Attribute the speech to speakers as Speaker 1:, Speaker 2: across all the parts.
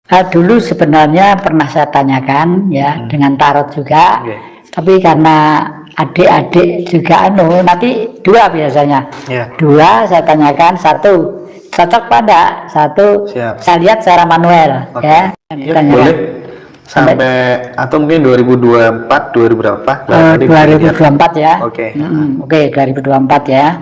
Speaker 1: Dulu sebenarnya pernah saya tanyakan ya dengan tarot juga, tapi karena adik-adik juga nanti dua biasanya, dua saya tanyakan, satu cocok pada satu saya lihat secara manual ya.
Speaker 2: Boleh sampai atau mungkin 2024 2000 berapa?
Speaker 1: 2024 ya. Oke, 2024 ya.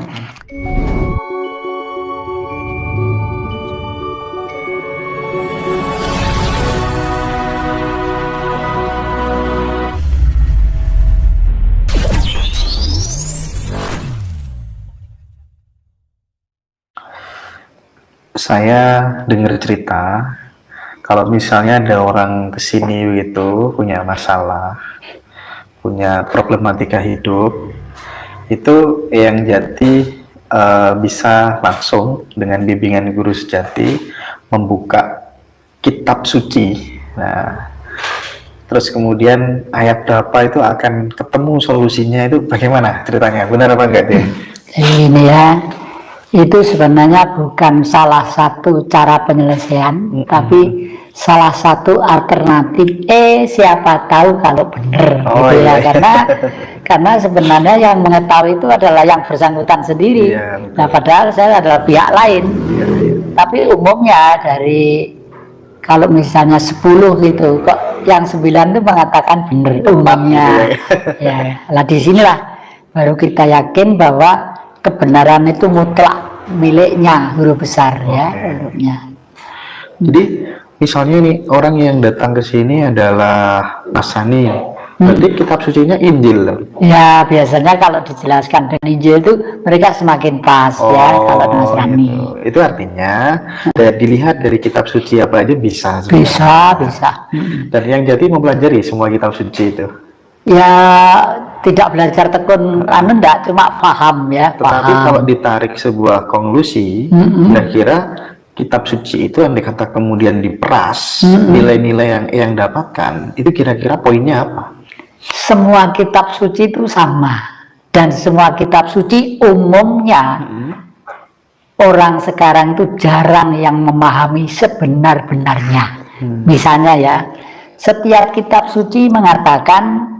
Speaker 2: Saya dengar cerita kalau misalnya ada orang kesini begitu punya masalah, punya problematika hidup, itu yang Jati bisa langsung dengan bimbingan guru sejati membuka kitab suci. Nah, terus kemudian ayat berapa itu akan ketemu solusinya, itu bagaimana ceritanya? Benar apa enggak deh?
Speaker 1: Ini ya. Itu sebenarnya bukan salah satu cara penyelesaian, tapi salah satu alternatif. Siapa tahu kalau benar, gitu ya. Karena sebenarnya yang mengetahui itu adalah yang bersangkutan sendiri. Nah, padahal saya adalah pihak lain. Tapi umumnya dari kalau misalnya 10 gitu, kok yang 9 itu mengatakan benar umumnya. Ya, lah disinilah baru kita yakin bahwa kebenaran itu mutlak miliknya huruf besar ya hurufnya.
Speaker 2: Jadi misalnya nih orang yang datang ke sini adalah Nasrani, berarti kitab sucinya Injil.
Speaker 1: Ya biasanya kalau dijelaskan dengan Injil itu mereka semakin pas ya kalau Nasrani.
Speaker 2: Itu artinya dilihat dari kitab suci apa aja bisa.
Speaker 1: Bisa.
Speaker 2: Dan yang Jati mempelajari semua kitab suci itu.
Speaker 1: Ya tidak belajar tekun enggak, cuma paham ya.
Speaker 2: Tetapi kalau ditarik sebuah konklusi, kira-kira kitab suci itu andai kata kemudian diperas, nilai-nilai yang dapatkan itu kira-kira poinnya apa?
Speaker 1: Semua kitab suci itu sama, dan semua kitab suci umumnya orang sekarang itu jarang yang memahami sebenar-benarnya. Misalnya ya, setiap kitab suci mengatakan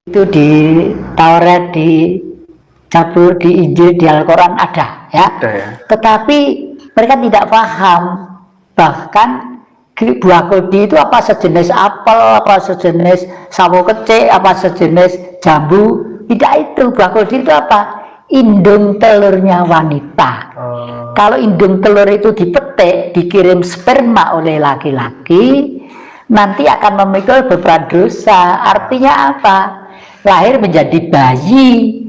Speaker 1: itu di Taurat, di Zabur, di Injil, di Al-Quran ada ya. Tetapi mereka tidak paham, bahkan buah kodi itu apa sejenis apel, apa sejenis sawo kecik, apa sejenis jambu. Tidak, itu buah kodi itu apa? Indung telurnya wanita. Kalau indung telur itu dipetik, dikirim sperma oleh laki-laki, nanti akan memikul beban dosa. Artinya apa? Lahir menjadi bayi,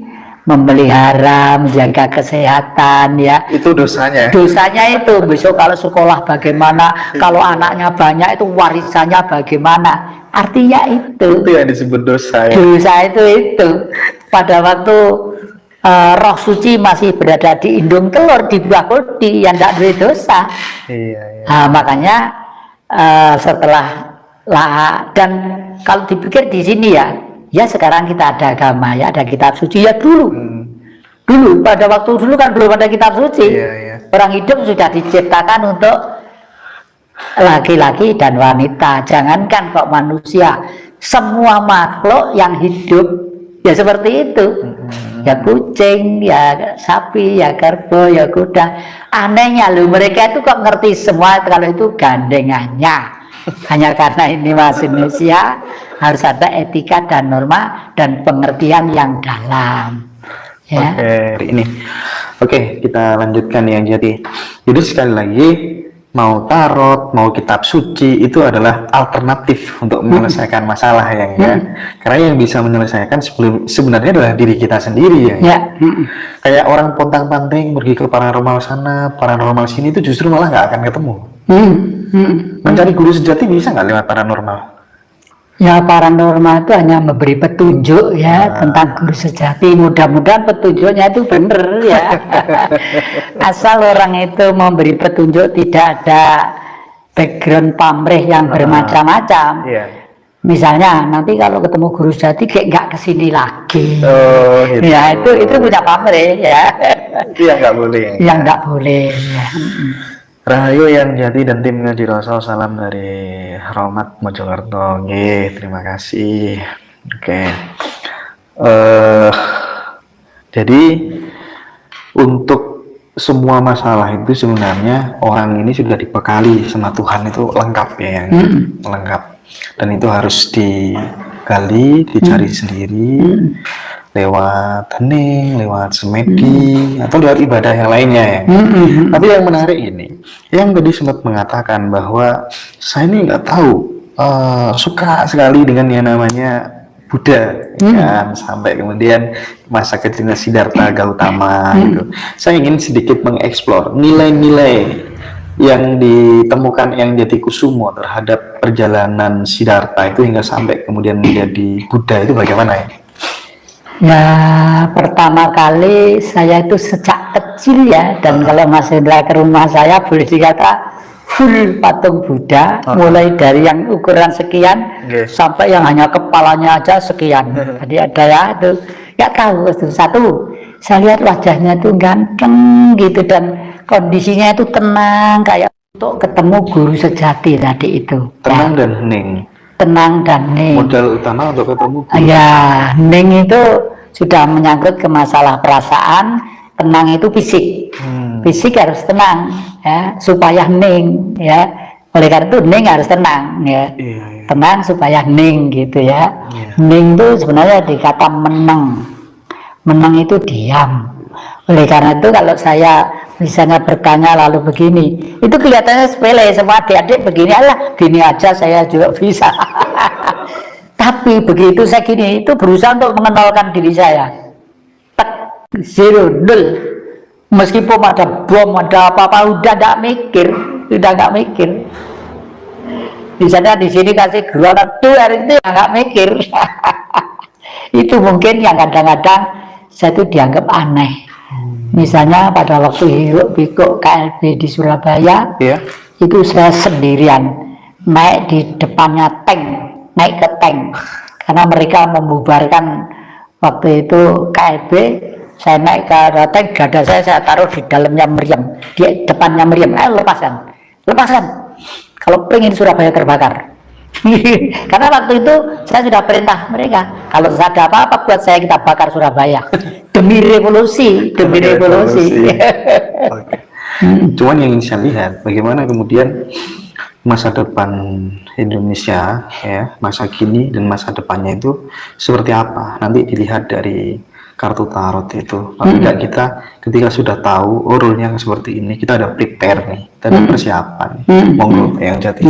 Speaker 1: memelihara, menjaga kesehatan ya.
Speaker 2: Itu dosanya.
Speaker 1: Dosanya itu besok kalau sekolah bagaimana, kalau anaknya banyak itu warisannya bagaimana. Artinya itu
Speaker 2: yang disebut dosa ya.
Speaker 1: Dosa itu pada waktu roh suci masih berada di indung telur, di buah kodi yang tidak berdosa. Nah, makanya setelah dan kalau dipikir di sini ya sekarang kita ada agama ya, ada kitab suci ya dulu pada waktu dulu kan belum ada kitab suci. Orang hidup sudah diciptakan untuk laki-laki dan wanita, jangankan kok manusia, semua makhluk yang hidup ya seperti itu. Ya kucing, ya sapi, ya kerbau, ya kuda. Anehnya loh, mereka itu kok ngerti semua kalau itu gandengannya. Hanya karena ini masih manusia, harus ada etika dan norma dan pengertian yang dalam. Ya.
Speaker 2: Oke, kita lanjutkan yang jadi sekali lagi, mau tarot, mau kitab suci itu adalah alternatif untuk menyelesaikan masalah karena yang bisa menyelesaikan sebenarnya adalah diri kita sendiri ya. Kayak orang pontang-panting pergi ke paranormal sana, paranormal sini, itu justru malah nggak akan ketemu. Mencari guru sejati bisa nggak lewat paranormal?
Speaker 1: Ya paranormal itu hanya memberi petunjuk ya tentang guru sejati. Mudah-mudahan petunjuknya itu benar ya. Asal orang itu memberi petunjuk, tidak ada background pamrih yang bermacam-macam. Misalnya nanti kalau ketemu guru sejati kayak nggak kesini lagi. Ya itu punya pamrih ya.
Speaker 2: Itu yang nggak boleh.
Speaker 1: Yang nggak boleh. Ya.
Speaker 2: Rahayu yang jati dan tim ngaji Rasul, salam dari Romat Mojokerto. Nggih, terima kasih. Oke. Jadi untuk semua masalah itu sebenarnya orang ini sudah dibekali sama Tuhan itu lengkap ya, yang lengkap. Dan itu harus digali, dicari sendiri lewat hening, lewat semedi, atau lewat ibadah yang lainnya ya. Tapi yang menarik ini, yang tadi sempat mengatakan bahwa saya ini nggak tahu, suka sekali dengan yang namanya Buddha, kan, sampai kemudian masa kecilnya Siddhartha Gautama gitu. Saya ingin sedikit mengeksplor nilai-nilai yang ditemukan yang Jatikusumo terhadap perjalanan Siddhartha itu hingga sampai kemudian menjadi Buddha itu bagaimana ya?
Speaker 1: Ya, pertama kali saya itu sejak kecil ya, dan kalau Mas Hendra ke rumah saya boleh dikata full patung Buddha, mulai dari yang ukuran sekian sampai yang hanya kepalanya aja sekian. Jadi ada ya itu, ya tahu itu satu. Saya lihat wajahnya itu ganteng gitu dan kondisinya itu tenang kayak untuk ketemu guru sejati tadi itu.
Speaker 2: Tenang
Speaker 1: ya.
Speaker 2: Dan hening.
Speaker 1: Tenang dan hening.
Speaker 2: Modal utama untuk ketemu guru.
Speaker 1: Ya, hening itu sudah menyangkut ke masalah perasaan, tenang itu fisik. Fisik harus tenang ya, supaya hening ya. Oleh karena itu hening harus tenang ya. Tenang supaya hening gitu ya. Hening itu sebenarnya dikata meneng. Meneng itu diam. Oleh karena itu kalau saya misalnya bertanya lalu begini, itu kelihatannya sepele, semua adik-adik begini, alah gini aja saya juga bisa. Tapi begitu saya gini, itu berusaha untuk mengenalkan diri saya. Tak, zero, nol. Meskipun ada bom, ada apa-apa, udah nggak mikir, udah nggak mikir. Misalnya di sini kasih granat tuh, hari itu nggak mikir. Itu mungkin yang kadang-kadang saya itu dianggap aneh. Misalnya pada waktu Hiruk Pikuk KLB di Surabaya, itu saya sendirian naik di depannya tank, naik ke tank, karena mereka membubarkan waktu itu KLB. Saya naik ke tank, dada saya taruh di dalamnya meriam, di depannya meriam. Ayo lepaskan, lepaskan. Kalau pengen Surabaya terbakar. Karena waktu itu saya sudah perintah mereka, kalau ada apa-apa buat saya kita bakar Surabaya demi revolusi, demi revolusi.
Speaker 2: Cuman yang ingin saya lihat bagaimana kemudian masa depan Indonesia ya, masa kini dan masa depannya itu seperti apa, nanti dilihat dari kartu tarot itu. Paling tidak kita ketika sudah tahu role-nya seperti ini, kita ada prepare nih, kita ada persiapan. Monggo yang jati.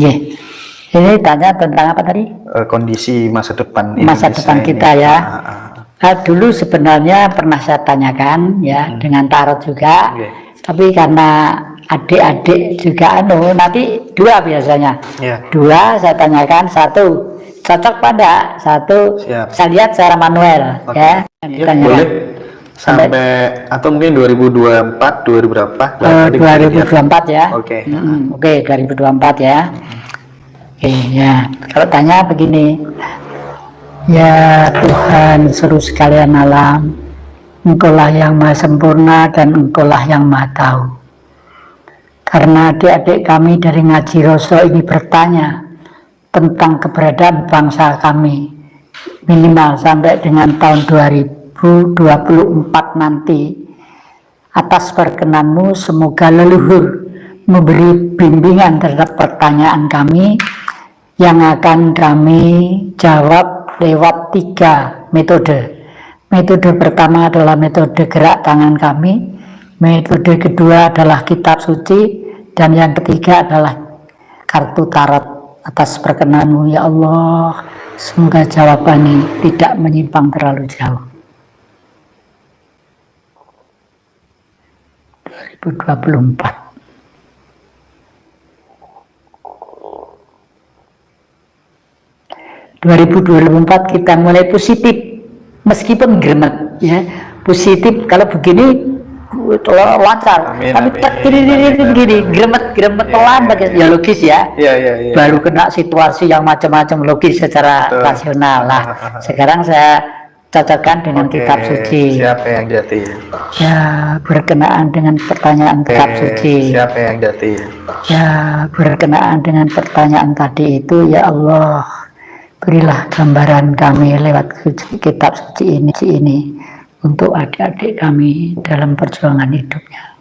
Speaker 1: Ini tanya tentang apa tadi?
Speaker 2: Kondisi masa depan Indonesia,
Speaker 1: masa depan kita ini. Ya. Dulu sebenarnya pernah saya tanyakan ya dengan tarot juga, tapi karena adik-adik juga nanti dua biasanya. Dua saya tanyakan, satu cocok pada, satu saya lihat secara manual ya.
Speaker 2: Boleh sampai atau mungkin 2024, 2000 berapa?
Speaker 1: 2024 ya. Oke, 2024 ya. Oke ya, kalau tanya begini, ya Tuhan seluruh sekalian alam, Engkaulah yang maha sempurna dan Engkaulah yang maha tahu. Karena adik-adik kami dari Ngaji Roso ini bertanya tentang keberadaan bangsa kami, minimal sampai dengan tahun 2024 nanti, atas perkenanmu semoga leluhur memberi bimbingan terhadap pertanyaan kami yang akan kami jawab lewat 3 metode. Metode pertama adalah metode gerak tangan kami, metode kedua adalah kitab suci, dan yang ketiga adalah kartu tarot. Atas perkenanmu ya Allah, semoga jawabannya tidak menyimpang terlalu jauh. 2024. kita mulai positif meskipun gremet ya, positif kalau begini lancar, tapi gini gremet pelan ya logis ya. Baru kena situasi yang macam-macam logis secara rasional lah. Sekarang saya cocokkan dengan kitab suci.
Speaker 2: Siapa yang jati?
Speaker 1: Ya, berkenaan dengan pertanyaan kitab suci.
Speaker 2: Siapa yang jati?
Speaker 1: Ya, berkenaan dengan pertanyaan tadi itu, ya Allah, berilah gambaran kami lewat kitab suci ini untuk adik-adik kami dalam perjuangan hidupnya.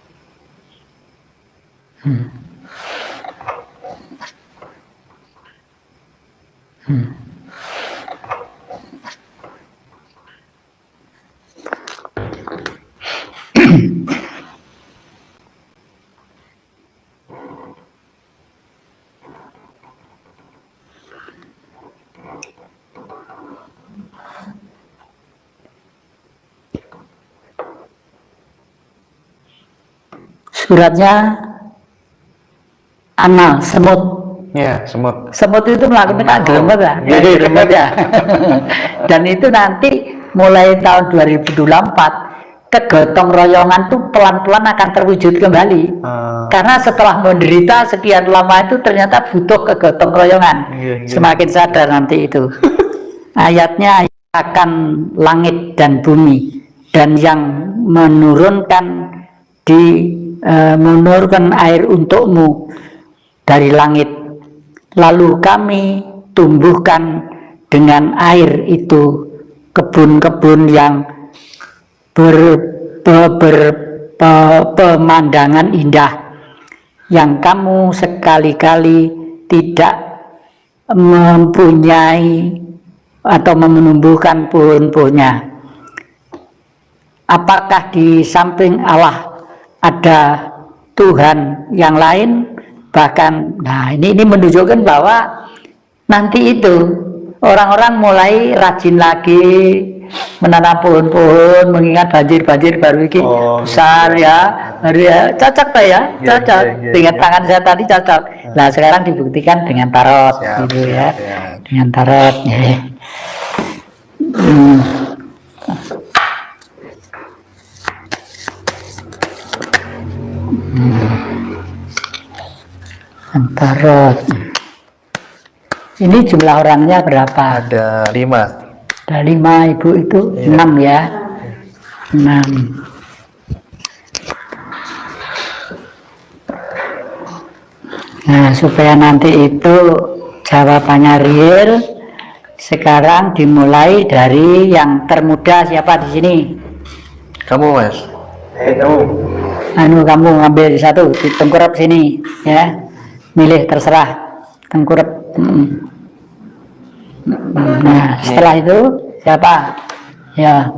Speaker 1: Suratnya Anal, semut.
Speaker 2: Ya, semut.
Speaker 1: Semut itu melakukan gelembet ya.
Speaker 2: Iya,
Speaker 1: Gelembet ya. Dan itu nanti mulai tahun 2024 kegotong royongan tuh pelan-pelan akan terwujud kembali. Karena setelah menderita sekian lama itu ternyata butuh kegotong royongan. Semakin sadar nanti itu. Ayatnya akan langit dan bumi, dan yang menurunkan air untukmu dari langit, lalu kami tumbuhkan dengan air itu kebun-kebun yang pemandangan indah, yang kamu sekali-kali tidak mempunyai atau menumbuhkan pohon-pohonnya. Apakah di samping Allah ada Tuhan yang lain? Bahkan, nah ini menunjukkan bahwa nanti itu orang-orang mulai rajin lagi menanam pohon-pohon, mengingat banjir-banjir baru ini besar ya, cocok tak ya, cocok. Dengan tangan saya tadi cocok. Nah sekarang dibuktikan dengan tarot, gitu ya, dengan tarot. Ya. Tarot. Ini jumlah orangnya berapa?
Speaker 2: Ada 5.
Speaker 1: Ada 5, ibu itu 6 ya. 6. Nah, supaya nanti itu jawabannya real, sekarang dimulai dari yang termuda. Siapa di sini?
Speaker 2: Kamu, Mas.
Speaker 1: Kamu. Kamu ngambil satu di tengkurap sini, ya. Milih terserah tengkurap. Nah, setelah itu siapa? Ya.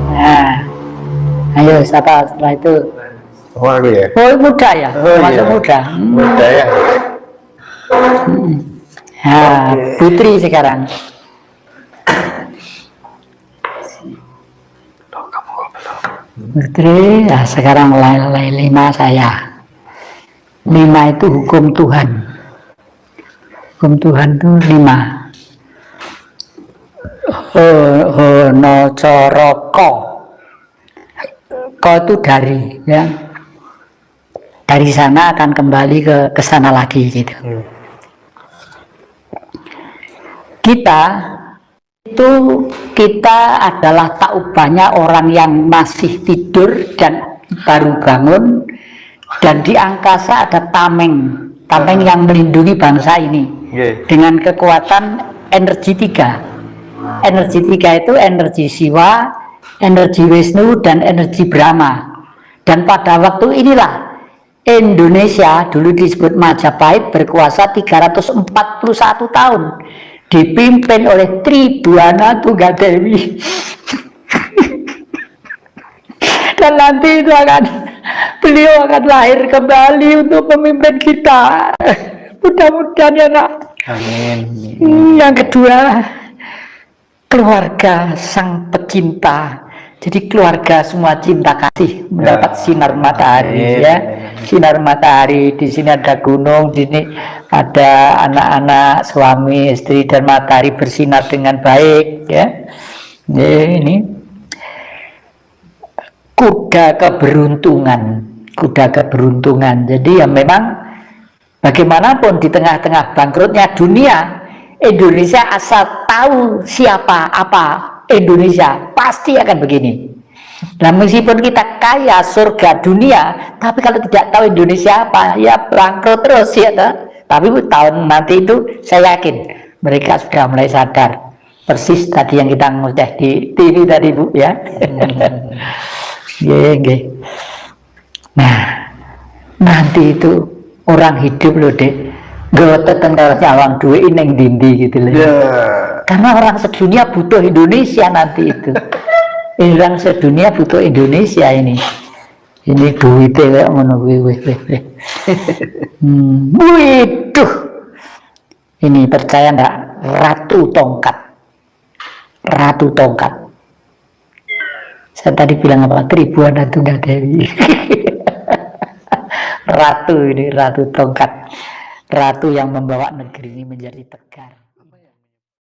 Speaker 1: Nah, ayo siapa setelah itu?
Speaker 2: Oh, aku ya.
Speaker 1: Oh, muda ya. Masuk muda.
Speaker 2: Muda ya.
Speaker 1: Ya, putri sekarang. Putri, ya sekarang mulai 5 saya. 5 itu hukum Tuhan. Hukum Tuhan itu 5. Hono coroko. Ko itu dari, ya. Dari sana akan kembali ke sana lagi gitu. Kita adalah tak ubahnya orang yang masih tidur dan baru bangun, dan di angkasa ada tameng yang melindungi bangsa ini dengan kekuatan energi 3. Energi 3 itu energi Siwa, energi Wisnu, dan energi Brahma. Dan pada waktu inilah Indonesia, dulu disebut Majapahit, berkuasa 341 tahun, dipimpin oleh Tribuana Tunggadewi. Dan nanti itu beliau akan lahir kembali untuk memimpin kita. Mudah-mudahan ya nak.
Speaker 2: Amin.
Speaker 1: Yang kedua, keluarga sang pecinta. Jadi keluarga semua cinta kasih mendapat sinar matahari, ya. Sinar matahari. Di sini ada gunung, di sini ada anak-anak, suami, istri, dan matahari bersinar dengan baik, ya. Ini kuda keberuntungan. Jadi ya memang Bagaimanapun di tengah-tengah bangkrutnya dunia, Indonesia asal tahu siapa apa Indonesia pasti akan begini. Nah, meskipun kita kaya surga dunia, tapi kalau tidak tahu Indonesia apa, ya bangkrut terus ya. Tapi tahun nanti itu saya yakin mereka sudah mulai sadar. Persis tadi yang kita nguteh di TV tadi Bu ya. Nah, nanti itu orang hidup loh Dek, gak tentang nyawang duit ini dindi gitu loh. Karena orang sedunia butuh Indonesia nanti itu. Orang sedunia butuh Indonesia ini. Ini duitnya kayak ngono wih. Waduh. Ini percaya enggak? Ratu tongkat. Saya tadi bilang apa? Tribuana Tunggal Dewi. Ratu ini, ratu tongkat. Ratu yang membawa negeri ini menjadi tegar.